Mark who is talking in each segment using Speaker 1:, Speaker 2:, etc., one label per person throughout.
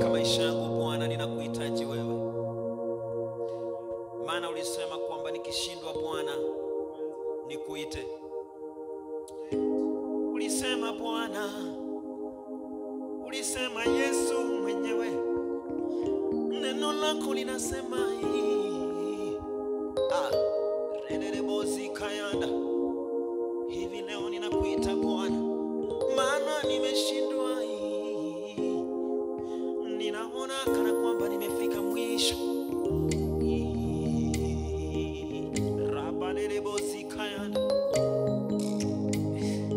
Speaker 1: katika maisha yangu Bwana, ninakuhitaji wewe. Maana ulisema kwamba nikishindwa Bwana nikuite. Ulisema Bwana, ulisema Yesu mwenyewe, neno lako linasema kayanda. Hivi leo ninakuita Bwana, maana nimeshindwa. Ninaona kana kwamba nimefika mwisho. Rabalelebozi kayanda.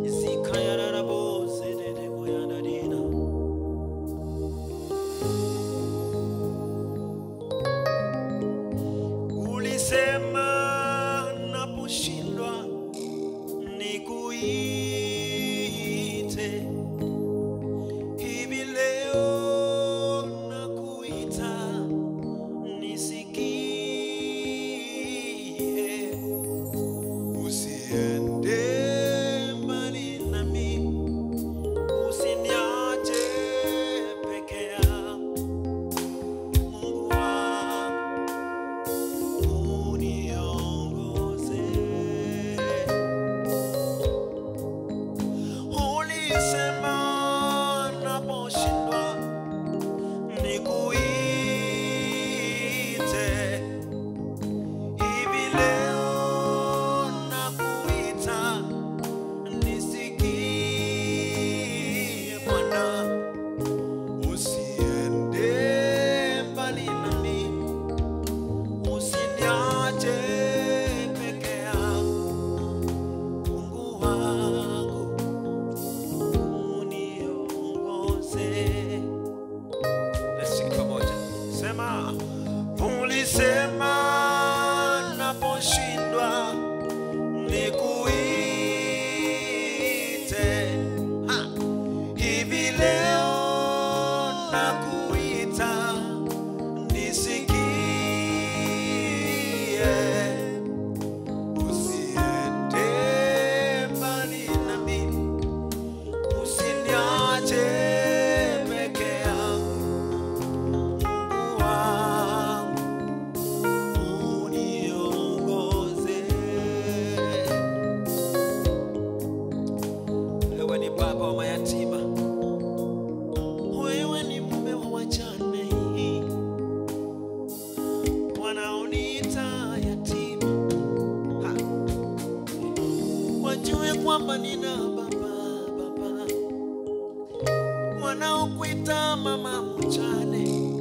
Speaker 1: Zikayara raboze dede moyana dina. Ulisema naposhindwa nikuite. Hivi leo nakuita nisikie. Usiende mbali nami, usiniache peke yangu. Mungu wangu uniongoze. Ulisema naposhindwa nikuite. Hivi leo nakuita nisikie Bwana. Usiende mbali nami, usiniache peke yangu. Mungu wangu uniongoze. Let's sing pamoja. Sema, ulisema naposhindwa nikuite. Hivi leo nakuita nisikie. Usiende mbali nami, usiniache peke yangu. Mungu wangu uniongoze. Wewe ni baba wa mayatima, wewe ni mume wa wajane, wanaoniita yatima. Wajue kwamba nina baba, wanaokuita mama mjane.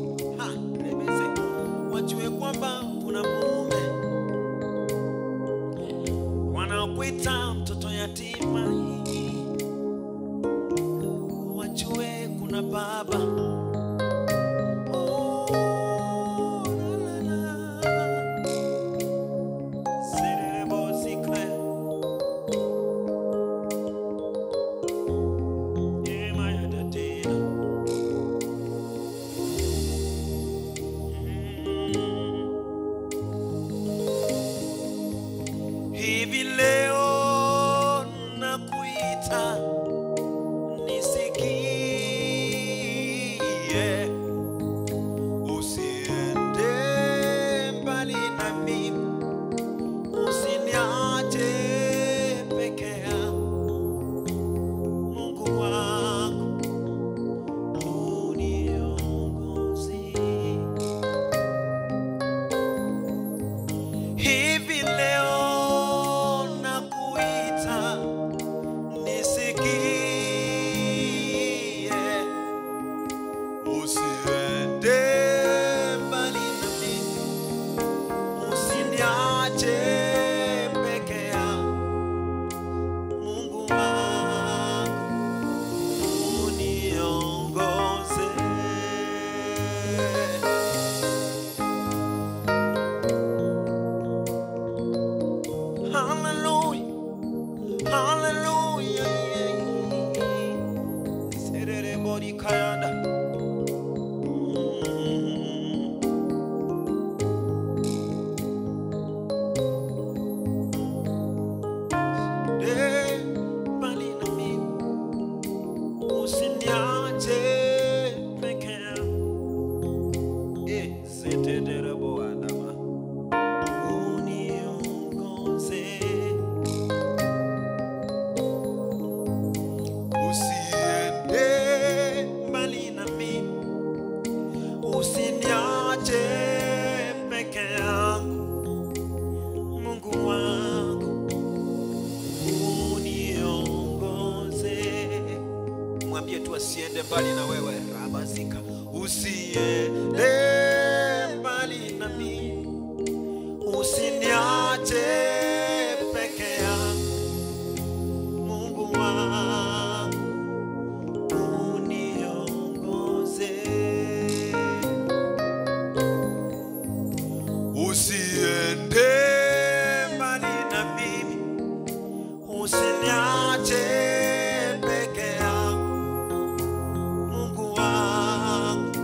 Speaker 1: Wajue kwamba kuna mume, wanaokuita mtoto yatima. Wajue kuna baba. La, la, la. Serebozi kaya. Maya dadina. Hivi leo nakuita nisikie. wasiende mbali na wewe. Rabazika, usiende mbali na mimi, usiniache peke yangu. Mungu wangu uniongoze, usiende mbali na mimi, usiniache peke yangu. Mungu wangu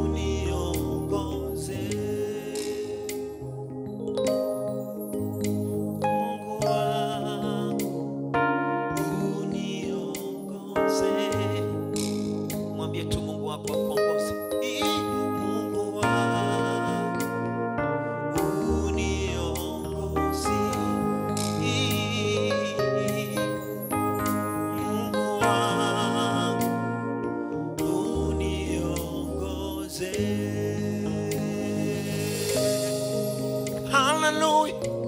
Speaker 1: uniongoze, Mungu wangu uniongoze. Mwambie tu Mungu wako akuongoze. Mungu wangu uniongoze, Mungu wangu uniongoze. Hallelujah.